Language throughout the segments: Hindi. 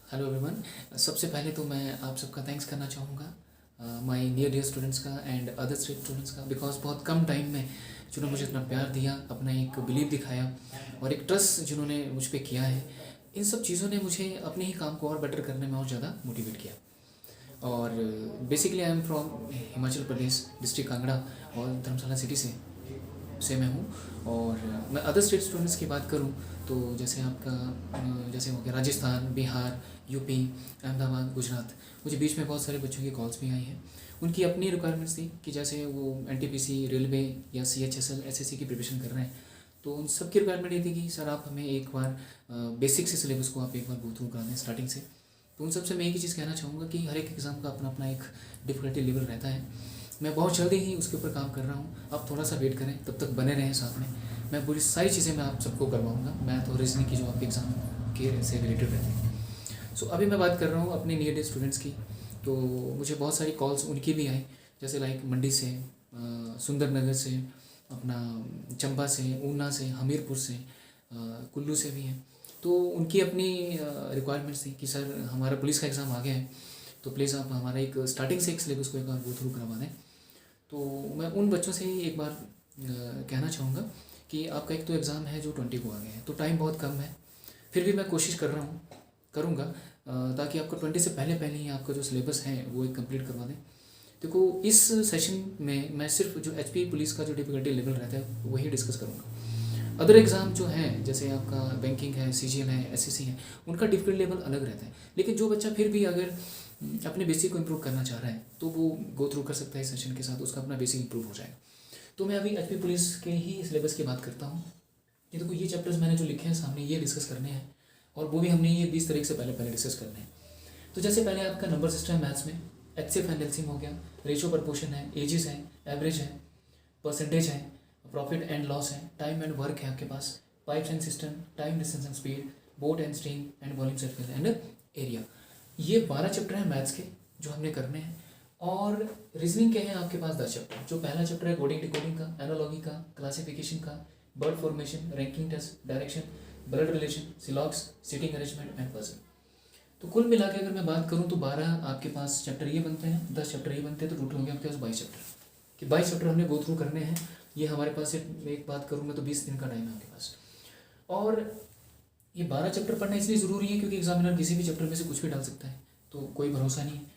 Hello everyone. सबसे पहले तो मैं आप सबका थैंक्स करना चाहूँगा, माय नियर डियर स्टूडेंट्स का एंड अदर स्टेट स्टूडेंट्स का, बिकॉज बहुत कम टाइम में जिन्होंने मुझे इतना प्यार दिया, अपना एक बिलीव दिखाया और एक ट्रस्ट जिन्होंने मुझ पे किया है। इन सब चीज़ों ने मुझे अपने ही काम को और बेटर करने में और ज़्यादा मोटिवेट किया। और basically I am from Himachal Pradesh, district Kangra और धर्मशाला सिटी से मैं हूँ। और मैं अदर स्टेट स्टूडेंट्स की बात करूँ तो जैसे आपका जैसे हो गया राजस्थान, बिहार, यूपी, अहमदाबाद, गुजरात। मुझे बीच में बहुत सारे बच्चों की कॉल्स भी आई हैं। उनकी अपनी रिक्वायरमेंट्स थी कि जैसे वो एनटीपीसी, रेलवे या सीएचएसएल, एसएससी की प्रिपरेशन कर रहे हैं। तो उन सब की रिक्वायरमेंट ये थी कि सर आप हमें एक बार बेसिक से सिलेबस को आप एक बार गो थ्रू करा दें स्टार्टिंग से। तो उन सबसे मैं एक ही चीज़ कहना चाहूँगा कि हर एक एग्ज़ाम का अपना अपना एक डिफ़िकल्टी लेवल रहता है। मैं बहुत जल्दी ही उसके ऊपर काम कर रहा हूँ, आप थोड़ा सा वेट करें, तब तक बने रहें साथ में। मैं पूरी सारी चीज़ें मैं आप सबको करवाऊँगा, मैथ और रीजनिंग की जो आपके एग्ज़ाम के से रिलेटेड रहती है। सो अभी मैं बात कर रहा हूँ अपने नियर डे स्टूडेंट्स की। तो मुझे बहुत सारी कॉल्स उनकी भी आई, जैसे लाइक मंडी से, सुंदरनगर से, अपना चंबा से, ऊना से, हमीरपुर से, कुल्लू से भी हैं। तो उनकी अपनी रिक्वायरमेंट्स थी कि सर हमारा पुलिस का एग्ज़ाम आ गया है, तो प्लीज़ आप हमारा एक स्टार्टिंग से एक सिलेबस को एक बार गो थ्रू करवा दें। तो मैं उन बच्चों से ही एक बार कहना चाहूँगा कि आपका एक तो एग्ज़ाम है जो 20 को आ गया है, तो टाइम बहुत कम है। फिर भी मैं कोशिश कर रहा हूँ, करूँगा, ताकि आपका 20 से पहले पहले ही आपका जो सिलेबस है वो एक कंप्लीट करवा दें। देखो इस सेशन में मैं सिर्फ जो एचपी पुलिस का जो डिफिकल्टी लेवल रहता है वही डिस्कस करूँगा। अदर एग्ज़ाम जो है जैसे आपका बैंकिंग है, सीजीएल है, एसएससी है, उनका डिफिकल्ट लेवल अलग रहता है। लेकिन जो बच्चा फिर भी अगर अपने बेसिक को इम्प्रूव करना चाह रहा है तो वो गो थ्रू कर सकता है इस सेशन के साथ, उसका अपना बेसिक इम्प्रूव हो जाएगा। तो मैं अभी एचपी पुलिस के ही सिलेबस की बात करता हूँ। ये देखो ये चैप्टर्स मैंने जो लिखे हैं सामने ये डिस्कस करने हैं, और वो भी हमने ये 20 तारीख से पहले पहले डिस्कस करने हैं। तो जैसे पहले आपका नंबर सिस्टम है मैथ्स में, एचसीएफ एंड एलसीएम हो गया, रेशियो प्रपोर्शन है, एजेस है, एवरेज है, परसेंटेज है, प्रॉफिट एंड लॉस है, टाइम एंड वर्क है आपके पास, pipes and system, time distance and speed, boat and stream and volume circle and area. ये 12 चैप्टर हैं मैथ्स के जो हमने करने हैं। और रीजनिंग के हैं आपके पास 10 चैप्टर। जो पहला चैप्टर है कोडिंग डिकोडिंग का, एनालॉगी का, क्लासिफिकेशन का, word formation, ranking test, direction, blood relation, syllogism, seating arrangement and puzzle. तो कुल मिला के अगर मैं बात करूँ तो 12 आपके पास चैप्टर ये बनते हैं, 10 चैप्टर ये बनते हैं, तो टोटल हो गया आपके पास 22 चैप्टर। कि 22 चैप्टर हमने गो थ्रू करने हैं। ये हमारे पास एक बात करूँ मैं तो 20 दिन का टाइम है आपके पास। और ये 12 चैप्टर पढ़ना इसलिए ज़रूरी है क्योंकि एग्जामिनर किसी भी चैप्टर में से कुछ भी डाल सकता है, तो कोई भरोसा नहीं है।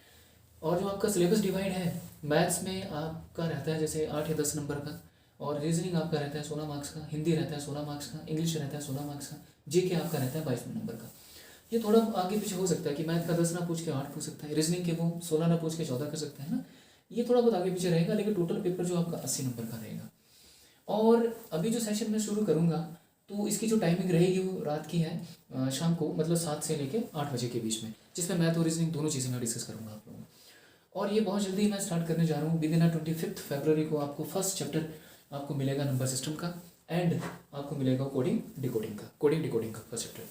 और जो आपका सिलेबस डिवाइड है, मैथ्स में आपका रहता है जैसे 8 या 10 नंबर का, और रीजनिंग आपका रहता है 16 मार्क्स का, हिंदी रहता है 16 मार्क्स का, इंग्लिश रहता है 16 मार्क्स का, जीके आपका रहता है 22 नंबर का। ये थोड़ा आगे पीछे हो सकता है कि मैथ का 10 ना पूछ के 8 पूछ सकता है, रीजनिंग के वो 16 ना पूछ के 14 कर सकता है ना। ये थोड़ा बहुत आगे पीछे रहेगा, लेकिन टोटल पेपर जो आपका 80 नंबर का रहेगा। और अभी जो सेशन मैं शुरू करूँगा तो इसकी जो टाइमिंग रहेगी वो रात की है, शाम को, मतलब 7 से लेकर 8 बजे के बीच में, जिसमें मैथ और रीजनिंग दोनों चीज़ें मैं डिस्कस करूँगा आप लोगों को। और ये बहुत जल्दी मैं स्टार्ट करने जा रहा हूँ। विद इन 25 फरवरी को आपको फर्स्ट चैप्टर आपको मिलेगा नंबर सिस्टम का, एंड आपको मिलेगा कोडिंग डिकोडिंग का फर्स्ट चैप्टर।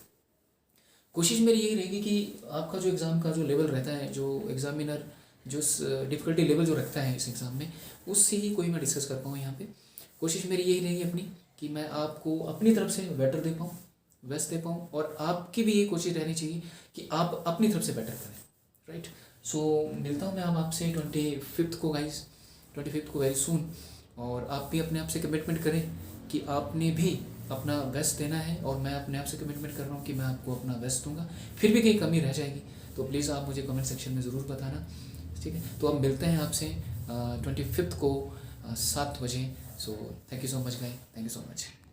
कोशिश मेरी यही रहेगी कि आपका जो एग्ज़ाम का जो लेवल रहता है, जो एग्जामिनर जो डिफ़िकल्टी लेवल जो रखता है इस एग्ज़ाम में, उससे ही कोई मैं डिस्कस कर पाऊँ यहाँ पे। कोशिश मेरी यही रहेगी अपनी कि मैं आपको अपनी तरफ से बेटर दे पाऊँ, बेस्ट दे पाऊँ, और आपकी भी ये कोशिश रहनी चाहिए कि आप अपनी तरफ से बेटर करें, राइट। सो मिलता हूँ मैं अब आपसे 25 को गाइस, 25 को वेरी सून। और आप भी अपने आप से कमिटमेंट करें कि आपने भी अपना बेस्ट देना है, और मैं अपने आप से कमिटमेंट कर रहा हूँ कि मैं आपको अपना बेस्ट दूंगा। फिर भी कहीं कमी रह जाएगी तो प्लीज़ आप मुझे कमेंट सेक्शन में ज़रूर बताना, ठीक है। तो अब मिलते हैं आपसे 25 को 7 बजे। So thank you so much guys, thank you so much.